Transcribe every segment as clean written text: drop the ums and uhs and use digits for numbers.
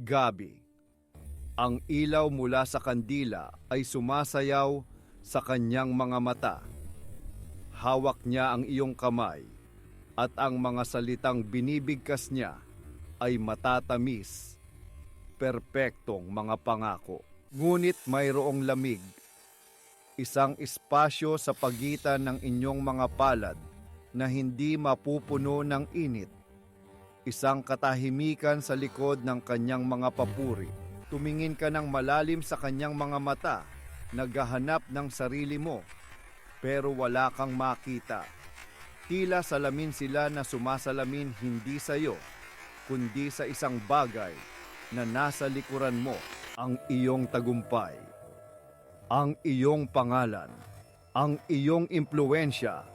Gabi. Ang ilaw mula sa kandila ay sumasayaw sa kanyang mga mata. Hawak niya ang iyong kamay at ang mga salitang binibigkas niya ay matatamis, perpektong mga pangako. Ngunit mayroong lamig, isang espasyo sa pagitan ng inyong mga palad na hindi mapupuno ng init. Isang katahimikan sa likod ng kanyang mga papuri. Tumingin ka ng malalim sa kanyang mga mata, naghahanap ng sarili mo, pero wala kang makita. Tila salamin sila na sumasalamin hindi sa iyo, kundi sa isang bagay na nasa likuran mo, ang iyong tagumpay, ang iyong pangalan, ang iyong impluwensya.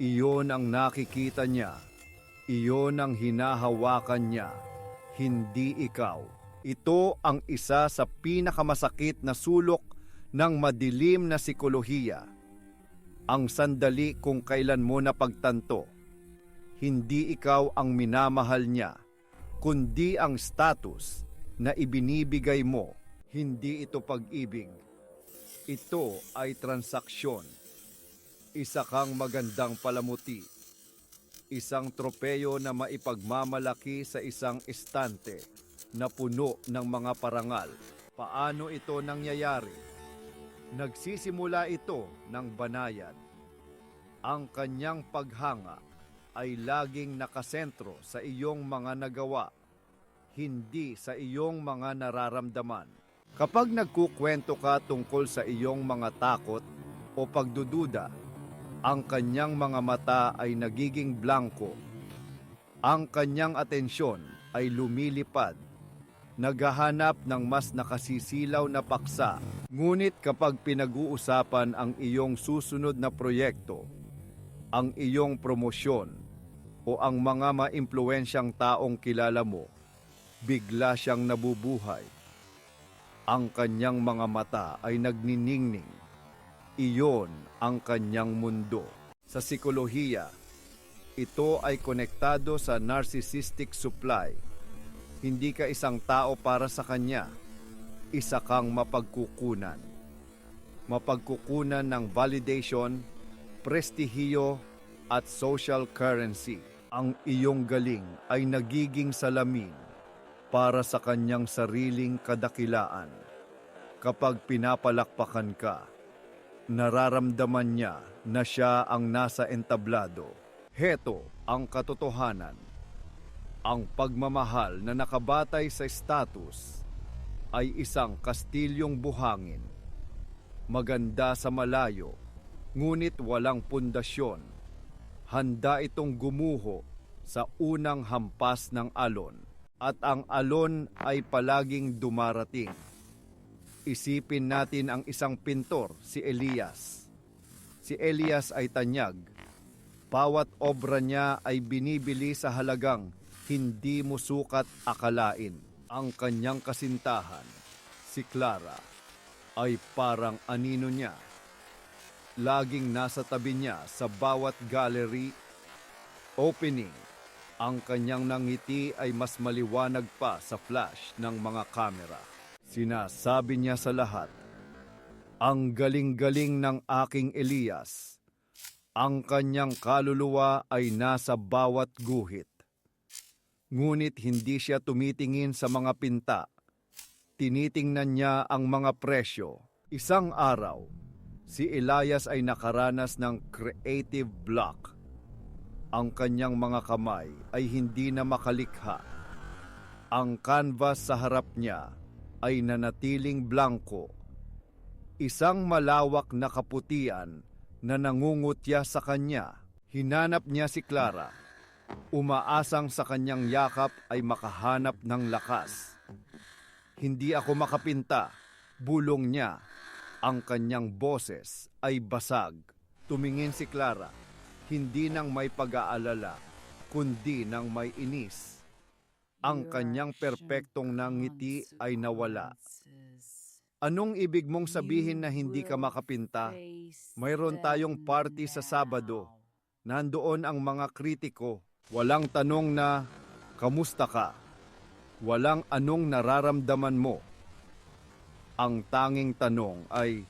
Iyon ang nakikita niya, iyon ang hinahawakan niya, hindi ikaw. Ito ang isa sa pinakamasakit na sulok ng madilim na sikolohiya. Ang sandali kung kailan mo napagtanto, hindi ikaw ang minamahal niya, kundi ang status na ibinibigay mo. Hindi ito pag-ibig. Ito ay transaksyon. Isa kang magandang palamuti. Isang tropeyo na maipagmamalaki sa isang estante na puno ng mga parangal. Paano ito nangyayari? Nagsisimula ito ng banayad. Ang kanyang paghanga ay laging nakasentro sa iyong mga nagawa, hindi sa iyong mga nararamdaman. Kapag nagkukwento ka tungkol sa iyong mga takot o pagdududa, ang kanyang mga mata ay nagiging blanko. Ang kanyang atensyon ay lumilipad, naghahanap ng mas nakasisilaw na paksa. Ngunit kapag pinag-uusapan ang iyong susunod na proyekto, ang iyong promosyon, o ang mga maimpluwensyang taong kilala mo, bigla siyang nabubuhay. Ang kanyang mga mata ay nagniningning. Iyon ang kanyang mundo. Sa sikolohiya, ito ay konektado sa narcissistic supply. Hindi ka isang tao para sa kanya. Isa kang mapagkukunan. Mapagkukunan ng validation, prestihiyo, at social currency. Ang iyong galing ay nagiging salamin para sa kanyang sariling kadakilaan. Kapag pinapalakpakan ka, nararamdaman niya na siya ang nasa entablado. Heto ang katotohanan. Ang pagmamahal na nakabatay sa status ay isang kastilyong buhangin. Maganda sa malayo, ngunit walang pundasyon. Handa itong gumuho sa unang hampas ng alon, at ang alon ay palaging dumarating. Isipin natin ang isang pintor, si Elias. Si Elias ay tanyag. Bawat obra niya ay binibili sa halagang hindi mo sukat akalain. Ang kanyang kasintahan, si Clara, ay parang anino niya. Laging nasa tabi niya sa bawat gallery opening. Ang kanyang nangiti ay mas maliwanag pa sa flash ng mga kamera. Sinasabi niya sa lahat, "Ang galing-galing ng aking Elias." Ang kanyang kaluluwa ay nasa bawat guhit. Ngunit hindi siya tumitingin sa mga pinta. Tinitingnan niya ang mga presyo. Isang araw, si Elias ay nakaranas ng creative block. Ang kanyang mga kamay ay hindi na makalikha. Ang canvas sa harap niya ay nanatiling blanko. Isang malawak na kaputian na nangungutya sa kanya. Hinanap niya si Clara. Umaasang sa kanyang yakap ay makahanap ng lakas. "Hindi ako makapinta," bulong niya. Ang kanyang boses ay basag. Tumingin si Clara, hindi nang may pag-aalala, kundi nang may inis. Ang kanyang perpektong ngiti ay nawala. "Anong ibig mong sabihin na hindi ka makapinta? Mayroon tayong party sa Sabado. Nandoon ang mga kritiko. Walang tanong na, kamusta ka? Walang anong nararamdaman mo. Ang tanging tanong ay,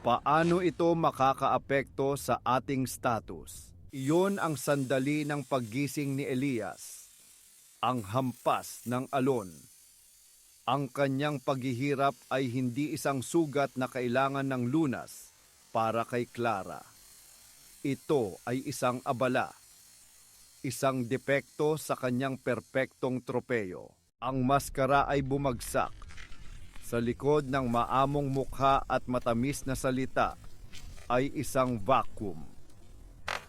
paano ito makakaapekto sa ating status? Iyon ang sandali ng paggising ni Elias, ang hampas ng alon. Ang kanyang paghihirap ay hindi isang sugat na kailangan ng lunas para kay Clara. Ito ay isang abala, isang depekto sa kanyang perpektong tropeyo. Ang maskara ay bumagsak. Sa likod ng maamong mukha at matamis na salita ay isang vacuum.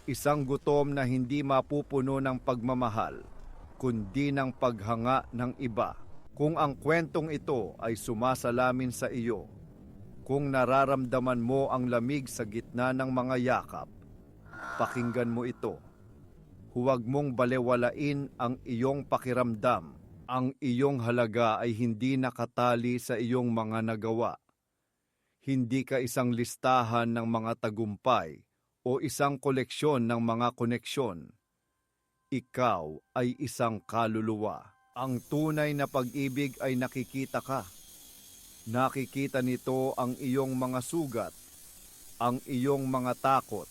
Isang gutom na hindi mapupuno ng pagmamahal, kundi ng paghanga ng iba. Kung ang kwentong ito ay sumasalamin sa iyo, kung nararamdaman mo ang lamig sa gitna ng mga yakap, pakinggan mo ito. Huwag mong balewalain ang iyong pakiramdam. Ang iyong halaga ay hindi nakatali sa iyong mga nagawa. Hindi ka isang listahan ng mga tagumpay o isang koleksyon ng mga koneksyon. Ikaw ay isang kaluluwa. Ang tunay na pag-ibig ay nakikita ka. Nakikita nito ang iyong mga sugat, ang iyong mga takot,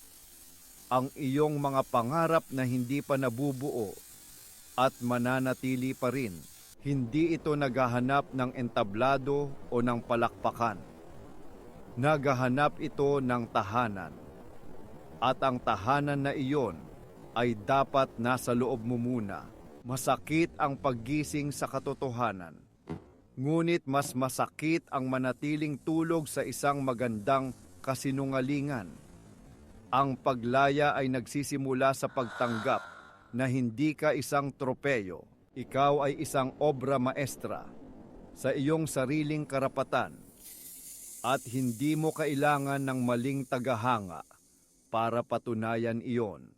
ang iyong mga pangarap na hindi pa nabubuo at mananatili pa rin. Hindi ito naghahanap ng entablado o ng palakpakan. Naghahanap ito ng tahanan. At ang tahanan na iyon ay dapat nasa loob mo muna. Masakit ang paggising sa katotohanan. Ngunit mas masakit ang manatiling tulog sa isang magandang kasinungalingan. Ang paglaya ay nagsisimula sa pagtanggap na hindi ka isang tropeyo. Ikaw ay isang obra maestra sa iyong sariling karapatan at hindi mo kailangan ng maling tagahanga para patunayan iyon.